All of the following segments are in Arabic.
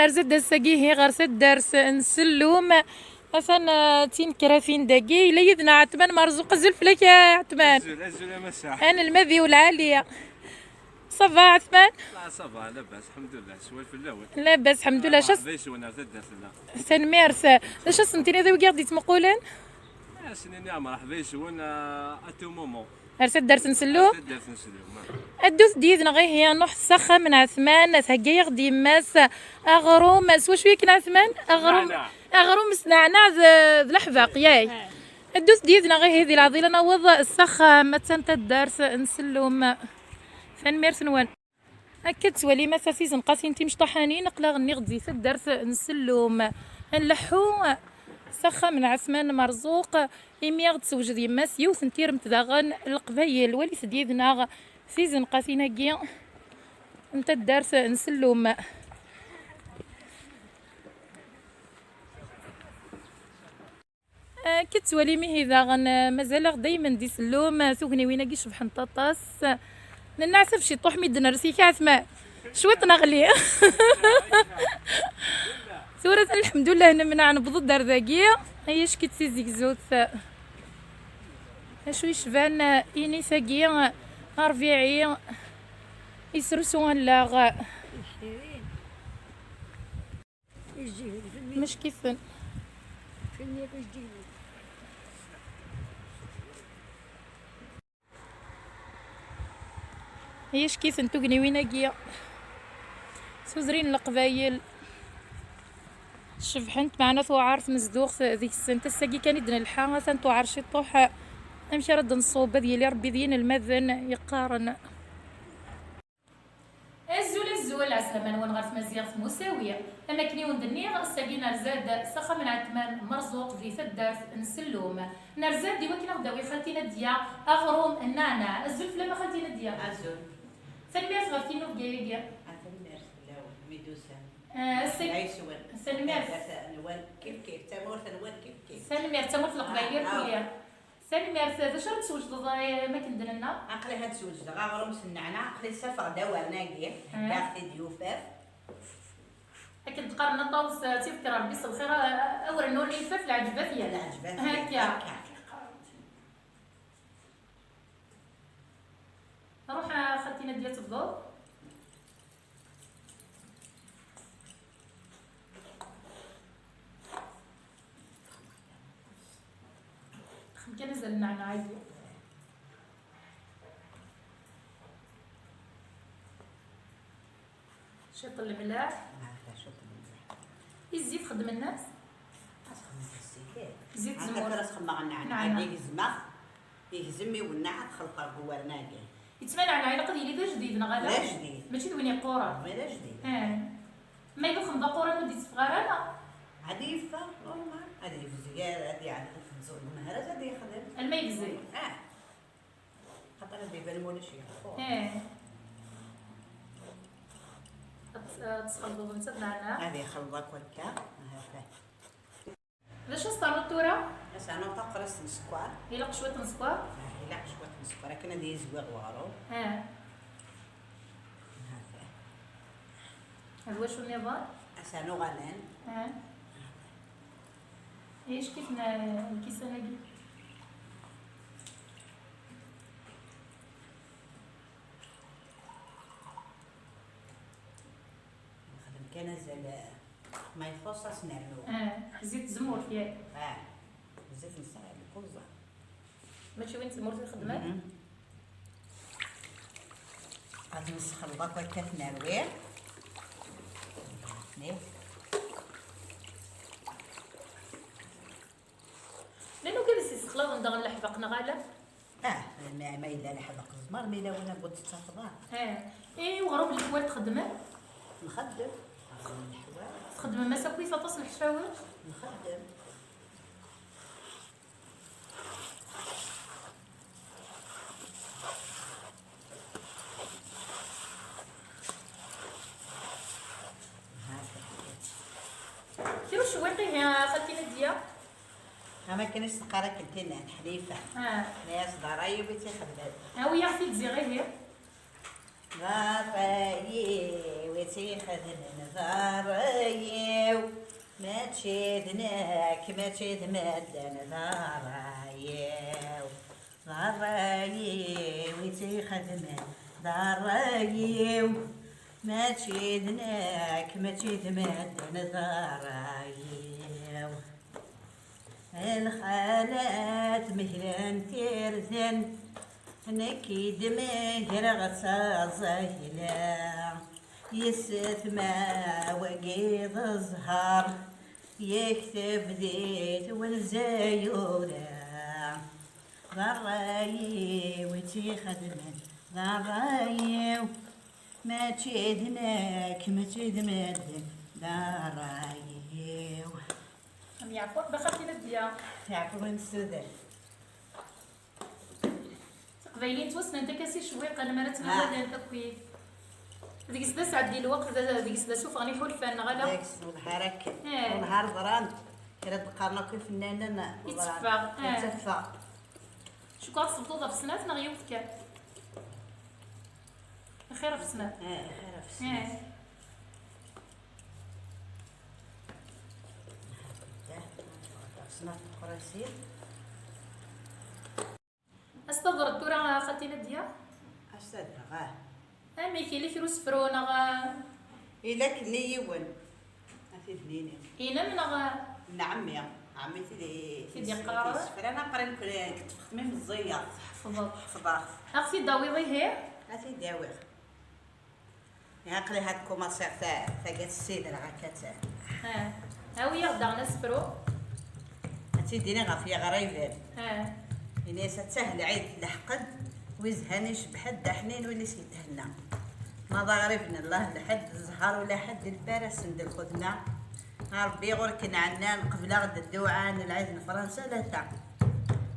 نرزد دساقي هي غرسد درس نسلوم مثلا تين كرافين داقي ليدنا عتمان مرزوق الزلف لك يا عتمان. الزول مساء. انا المذي والعاليه. صبا عثمان؟ لا صبا لاباس الحمد لله. سوالف في الاول. لاباس الحمد لله. شاس باش وانا زدت لا. سن ميرسا. اش سنتيني ذا وقاعد تمقولن؟ سنيني مرحبا وانا اتو مومون. ارسد درس نسلو؟ درس نسلو. الدوس ديدنا غير هي نوح سخة من عثمان تهجي يغدي ماس اغروم سوا شويه كنا عثمان اغروم سنعنا ذ الحفاق ياي الدوس ديدنا غير هذه العضيله نوض السخة متى الدرس نسلوم ثان ميرس نوان اكد تولي ما ساسيز نقاسين تيمش طحانين نقلا غني غدي الدرس نسلوم نلحو سخة من عثمان مرزوق إميغ تسوجد يماس يوث نتير متداغن القبايل ولي سديدنا سيزن قاسينا كيا انت الدارس نسلوم كتولي مي داغن مازال دايما دي سلوم سوغني وين كي شبح نطاطاس ننعسف شي طوح ميد نرسي كعثمان شويط نغلي سورة الحمد لله هنا من نبض الدار ذاكية هي شكيت سيزيك زوت اشوي شبان اني ثاقية ربيعي يسرسون لاغ مش كيفن هي شكيفن تقني ويناكيا سوزرين القبايل شفحنت معنا ثو عارف مزدوخ ذيك السنة الساقي كان يدنا الحا ثانتو عرشي طوح امشي رد نصوب ديالي ربي دين المذن يقارن الزول عسلمان وين غرف مزيغ مساوية اما كني وندني الساقي نرزاد سخا من عثمان مرزوق في ثدارث نسلوم نرزاد ديما كي نغداوي خالتينا ديا اغروم النعناع الزول فلما خالتينا ديا الزول سلمير صغرتينو بكايا سلمير كيف تمور سلمير تمور في القبايل كلها سلمير ذا شرط توجد ما كندير لنا عقلي هاد توجد غاغرم النعناع عقلي سافر دواء ناقي داختي ديوفاف اكيد تقارن طاوس تذكر ربي الخير اول نور الفاف العجبات يا العجبات هكا روح خدتينا ديال الضوء كان نزل النعناع عادي شيط الملاح الزيت خدم الناس زيت زمور انا تخمم النعناع يزمخ يهزمي والنعناع تخلق هو ناقي يتسمى النعناع الا قد يلي جديد نغالا لا جديد ماشي دويني قوره لا جديد ما يلو خمضه قوره نودي صغار انا عديفه نورمال هذه الزيار هذه عاد تنزل المهرج هذه يخدم الماء يفزي خاطر هذا يبان ولا شي تسخلطو بنت النعناع هذه خلطك وكا باش نستعملو التوره بس انا تقرص السكر يلق شويه نسكر يلق شويه السكر لكن هذه زويغ وارو هذا واش النظام اسانو غنان ايش كيف الكيسه هذه كان زال ما يفصص نعملو زيت زمور فيها زيت نسال الكوزه ماشي وين زمور في الخدمه غادي نسخن الباكو كاف نروير لانه كيف يسخلاو ندغ نلحفقنا غالا ما الا لحبق الزمر ما الا وانا قلت تفضل اي وغروب الحوال تخدمه نخدم تخدم مسا كويسه تصلح الحوايج نخدم كيلو شويقي خالتينا ديا ما كانش سقاره كنتينا حليفه ناس ضرايب تيخدم ها هي عرفتي تزي غير هي ضاري وتيخدم ضاري ما تشدناك ما تشدمدن ضاري ضاري وتيخدم ضاري ما تشدناك ما تشدمدن ضاري الخالات مهلان تيرزن نكيد مهر غصا زهلا يستمع وقيض الزهر يكتب ديت والزيورة ضراي وتي خدمن ضراي ما تشدناك ما تشدمدن ضراي أم يعقوب بخاف يلديا يعقوب السودان قبيلين توسنا انت كاسي شويق انا مرات هذا انت كويس ديك السدا سعدي الوقت ديك السدا شوف غني حول فان غلا داك النهار هكا ونهار ضران كانت تقارنا كيف فنانه يتفاق يتفاق شو كانت صبطوطه في السنات نغيوت كان خير في السنات خير في السنات سنات القراسيل استغفر الدورة خاتينا ديا استاذ غاه امي كي لي فيروس فرونا غا الا كني يون هاتي فنيني اينا من غا نعم يا عمتي لي سيدي قرار انا قريت كنت في خدمه في الزيار حفظت اختي داوي هي هاتي داوي عقلي هاد الكوماسير تاع قالت السيد راه كات هاوي غدا نسفرو هاتي ديني غافيه غريبه يعني ستسهل عيد لحقد ويزهاني شبحد حنين ولي سيتهنا ما ضاربنا الله لحد الزهر ولا حد الفارس ند الخدمه ربي غركن عنا قبل غد الدوعان العيد فرنسا لا تاع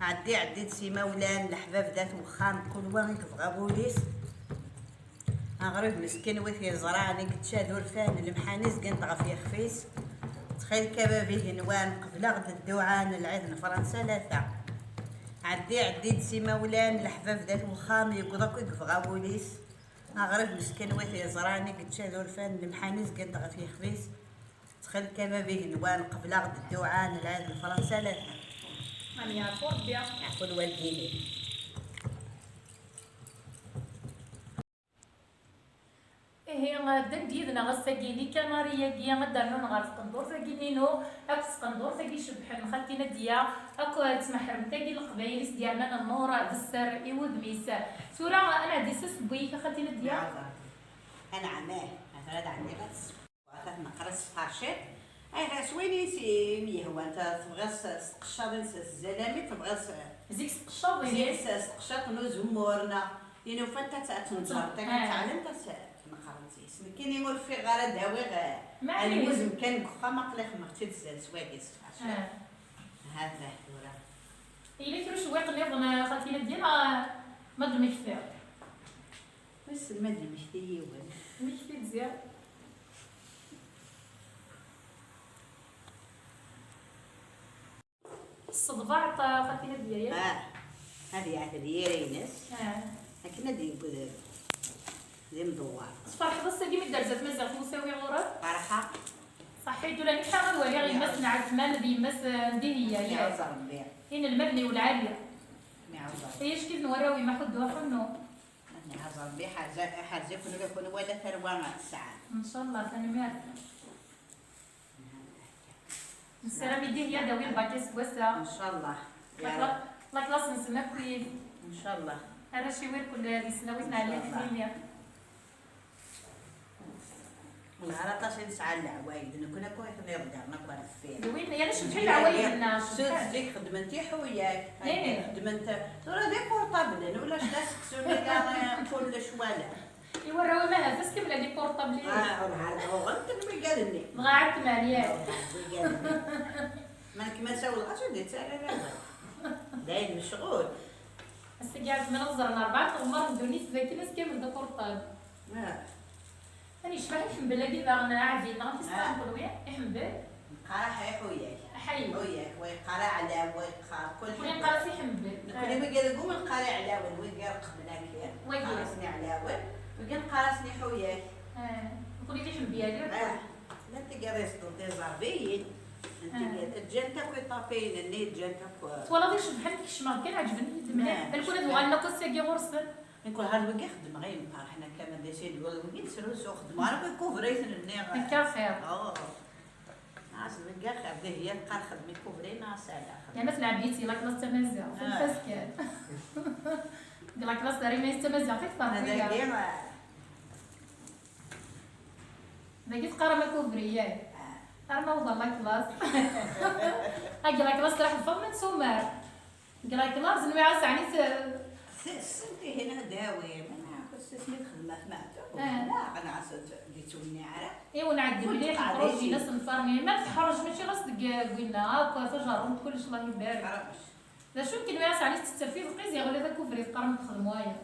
عديت سيما ولان الحباب ذات وخام كل واحد يبغى بوليس غريب مسكين وثي زرعني قد شادو الفان المحانيس قنت غفي خفيس تخيل كبابيه نوان قبل غد الدوعان العيد فرنسا لا تاع عديت سيما ولان الحباب ذات وخام يقضاك يقفغا بوليس غريب مسكين وثي زرعني قد شادو الفان المحانيس قنت غفي خفيس تخيل كبابيه نوان قبل غد الدوعان العيد فرنسا لا تاع أنا يعرفو ربي يعرفو الوالدين هي غادا ديدنا غساكيني كناريا كيا غدرنا نغار في قندور ثاكينينو اكس قندور ثاكي شبحن خالتينا ديا اكو تسمحرم ثاكي القبايلس ديالنا النورة بالسر ايود ميسا سورة انا ديسس بويك خالتينا ديا انا عماه هذا عندي بس وقت نقرص فارشي اي سويني سي مي هو انت تبغى تقشر الزلامي تبغى زيك تقشر زيك تقشر نو زمورنا يعني فانت تنظر تعلم نقرنتي كاين يقول في غير داوي غير الموزم كان كخا ما قلق ما تتزال سواكيس هذا ورا الا كيفاش واقع نظن خالتينا ديالنا ما دمكثير بس ما دمكثي ولا مكثي مزيان الصدفاع خالتينا ديالي هذه عاد ديالي ناس لكن هذه يقول زي مدوار صفر حظ ساقي من درزات مازال توساوي غورا فرحة صحيت ولا نحا غير ولي غيمس نعرف مال ديماس ندي هي يعوز ربي هنا المبني والعالية يعوز ايش كيف نوراوي ما حدوها حنو يعوز ربي حاجة يكون ولا ثروة الساعة ان شاء الله كلمات السلام يديه يا داوي الباكيس وسا ان شاء الله لا كلاس نسمع كويس ان شاء الله انا شي وير كل هذه سنويتنا عليها كثير نهار 13 ساعة العوايد كنا كويس نرجع نكون فيه وين يا ليش بحال عوايدنا شوف ديك خدمتي حوياك خدمت ترى ديك بورطابل ولا شتا سكسوني كاع كل شواله يوراو ما هذاس كيف دي بورطابل نهار غلط مي قالني بغا عاد ماليا مالك ما ساوي الغاشو ديت على لا داير مشغول هسه قاعد منظر 4 غمر ندوني ذاك الناس كامل دا بورطابل أنا شبه يحمل لكن أنا عادي نعطي استنقل وياه يحمل قرا حيوياك حي وياك ويقرا على ويقرا كل شيء وين قرا في حمل كل ما قال قوم القرا على وين قال قبلك يا ويقرا على وكان قارسني حوياك. قولي لي حبيالي. لا تقريستو دي زاربيين. انت جانتا كوي طابين النيت جانتا كوي. ولا ديش بحال كشمار كان عجبني مليح. الكل هذو غالنا كوساكي غرسن. نقول هاد وكي خدم غير حنا كمان ديسي نقول وكي نسرو سو خدمو انا كوفريت النيغ. هكا خير. ناس وكا خدي هي نقار خدمي كوفري ناس على. يعني مثلا عبيتي لا كلاس تمازيغ في الفاسكان. لا كلاس داري ما يستمازيغ فيك هذا طابية. كيما باقي تقرا ما كوفريات. أنا والله كلاس. لا كلاس راح تفهم من سومار. لا كلاس نوي عاس يعني سنتي هنا داوي انا كنت سميت خدمه معته. لا انا عصت ديتوني عرف. ايوا نعدي مليح نخرج ناس نفرمي ما تحرج ماشي غاصك قلنا هاكا تجرب كلش الله يبارك. لا شو يمكن وياس عليك تستفيد قيزي ولا ذاك كفري تقرا تخدموا هيا.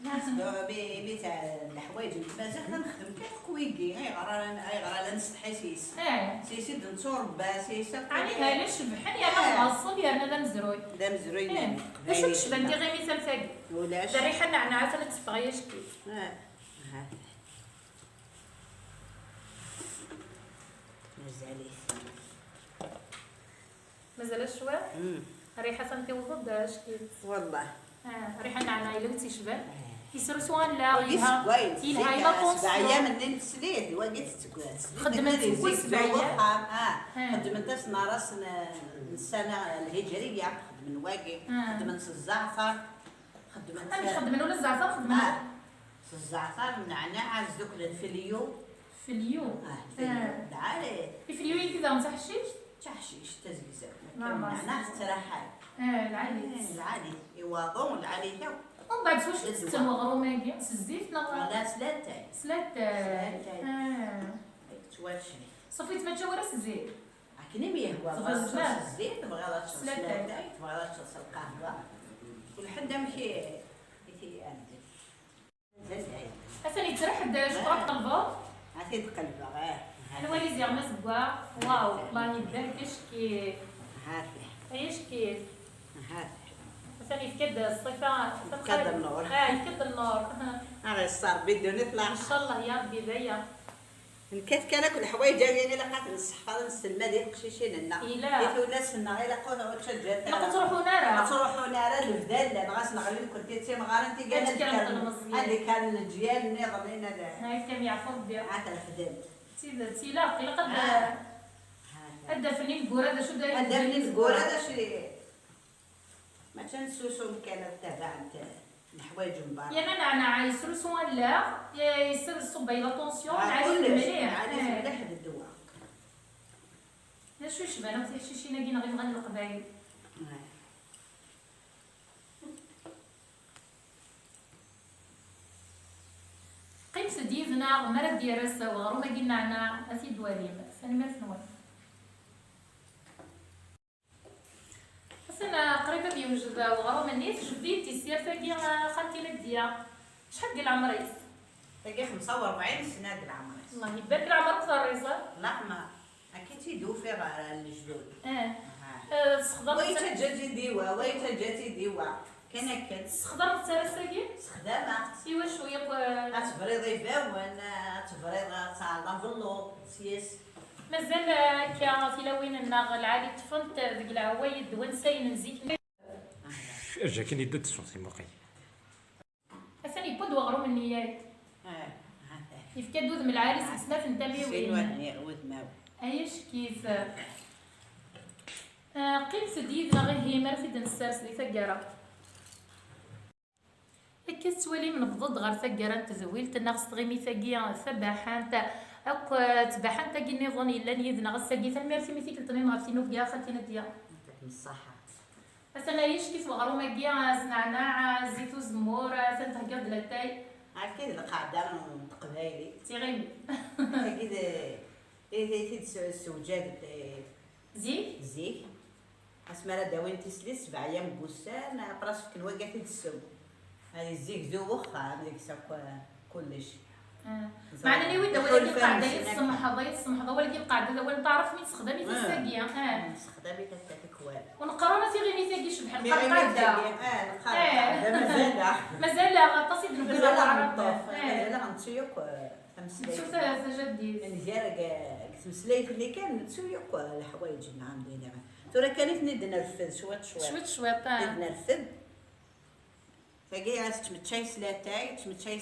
ناس بيتاع الحوايج مازال نخدم كيف كويكي غير نستحي سيس. سيسي دنصور با سيسا. عليك علاش شبحني انا نعصب يا انا مزروي. دا مزروي. باش تشبه ندير غير مثال فاقي. ولاش. الريحه نعناع فانا تفغياش كيف. مازال شويه. الريحه فهمتي وضد شكيت. والله. ريحه نعناع الا تيشبه. يسرو سوان لا يلها يلها لا طونس. 7 ايام من تسليت واقيت تكوات. خدمت في 7 ايام. خدمت ناراس السنه الهجريه خدمت واقي خدمت الزعفر خدمت. انا خدمت ولا الزعفر خدمت. الزعفر النعناع زدوك الفليو. فليو. تعالي. الفليو كذا مسح الشيش. تحشيش تزقزق. النعناع ترحل. العالي. العالي يواضون العالي تو. ومن بعد واش تسمى غروماكي الزيت لا سلاتاي. سلاتاي. تواشي. صفيت ما تشاورس الزيت. عكني ميه هو بغا الزيت تبغى لا تشرب سلاتاي تبغى لا تشرب القهوه ولحد مشي يتي عندي. زلتاي. اثني ترحد شطرات قلبه. عتي قلبه الوالي زيغ مسكوا واو الله يبارك كيف. هاتي. ايش كيف. هاتي. مثلا يفكد الصفة يفكد النور. يفكد النور. هذا صار بده نطلع ان شاء الله يا ربي ذيا. نكت كان كل حوايج جايين لقات الصحفه نسلمه ديال قشيشين لنا. إلا. ولا سنا إلا قولوا تشجعت. لا تروحوا نارا. تروحوا نارا البدال لا بغاس نغلي كنت تي مغار انت قال هذه كان الجيال اللي غلينا ذا. هاي كم يعفو بيا. عاد الخدم. تيلا قد هذا فنين كورا هذا شو داير. هذا فنين كورا هذا شي ما تنسوسو كانت تابع الحوايج من برا. يعني انا عايسر سوان لا يصير الصبي لا طونسيون عايز مليح. عايز مليح الدواء. لا شو يشبه انا تحشي شي ناقي نغير غن القبايل. قيم سديفنا ومرة ديرسة وغروما قلنا عنا أسيد وليم ثاني ما سنوات. بس أنا قريبة بيوجد وغروما الناس جديد تيسير فاقي خالتي لديا. شحال ديال عمريس؟ فاقي 45 سنة ديال عمريس. الله يبارك العمر كثر لا ما أكيد تيدو في الجدود. استخدام. ويتا جاتي ديوا ويتا جاتي ديوا. كان هكا استخدام الترساكي؟ استخدامها. ايوا شويه تفريض يباون تفريض تاع لافلو سياس. مازال كا تلاوين الناغ العالي تفنت ديك العوايد ونساين نزيد. ارجع كان يدد صوتي موقي. اثني بود وغرو من نيات. يفكا دود من العريس اسنا فنتامي وين. ايش كيف قيم سديد غير هي مرفد نسرس لي ثقرا. هكا تسوالي من بضد غير ثقرا تزويلت الناس تغيمي ثقيا ثباحان أك تباحان تاقي نظن إلا نيذنا غساقي فالميرسي ميثيك التميم غفتينو فيها خالتينا ديا. الصحة. مثلا يش كيف مغرومة كيا نعناع زيتو زمور تنتهجر دلتاي. أكيد القاعدة من قبايلي. تيغيمي. أكيد إيه السوجاد زيك. اسمها داوين تسلي 7 أيام بوسان براسك نواقع في السوق. هذه الزيك ذو وخا هذيك ساق كلش. معنا ني ويدا دخول ولكن فم قاعده سنة. السمحه ولكن قاعده ولا تعرف من تخدمي في الساقيه نستخدمي تاعك والو ونقرا في غير ميثاقيش بحال في غير قاعده القاعده مازال مازال غطاسي بنقول مازال العرب غنطوف مازال غنتسيق تمسليك شوف هذا جديد قلت مسليك اللي كان نتسيق الحوايج اللي عندي دابا ترى كانت نرفد شويه شويط شويط نرفد فقي تمتشي سلاتاي تمتشي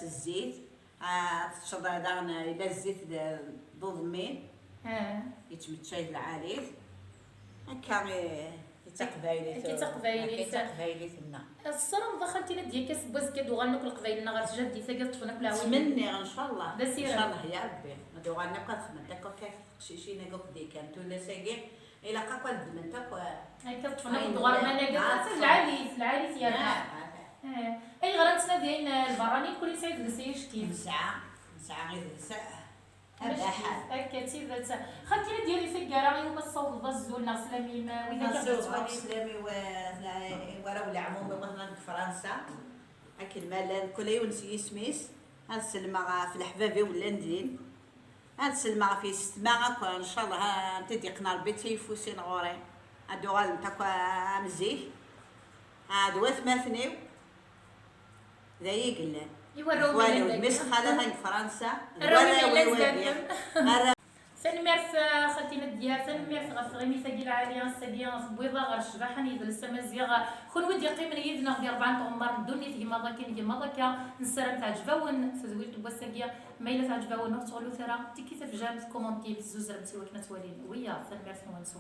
الزيت تشرب داغنا الى الزيت ضد مين يتمتشي العريض هكا تقبايلي تمنا الصرم دخلتي لدي كاس بوزكا دوغالنوك القبايلنا غير جدي ثقل طفنا كل عوين تمني ان شاء الله ده سيرة. ان شاء الله يا ربي ما دوغالنا بقى خدمت داك كيف خشيشينا قوك دي كانت ولا ساقي الى قاكل دمنتك هاي كطفنا دوغال ما نقدر العالي يا اي غرانتنا ديال البراني كل سعيد لسيش كيف نسعى غير ساعه هذا حال هكا تيبات خلتينا ديالي سكاره غير الصوت الزول نغسل ميما واذا نصوص الاسلامي ورا ولا عمومي مثلا في فرنسا هاك المال كل يوم سميس هاد السلمة في الحبابي ولا ندين هاد السلمة في السماء ان شاء الله نتدي قنار بيتي فوسين غوري هادو غال نتاكو مزيح هادو ثماثنيو ذا يقلن يورونا مش خالها في فرنسا سنمارس خالتينا ديال سنمارس غفغيمي ثقيل عاليه السديه في بيضه غير الشباحه نيدل السمازيغ خون ودي قيمه يدنا غير 4 عمر ندوني في ما كاين ديما ضكا نسرم تعجبون تزويت بوساقيه مايله تعجبون نغتغلو ثرا تيكي تفجام كومونتي بزوز رمتي وكنا توالين ويا سنمارس نوانسو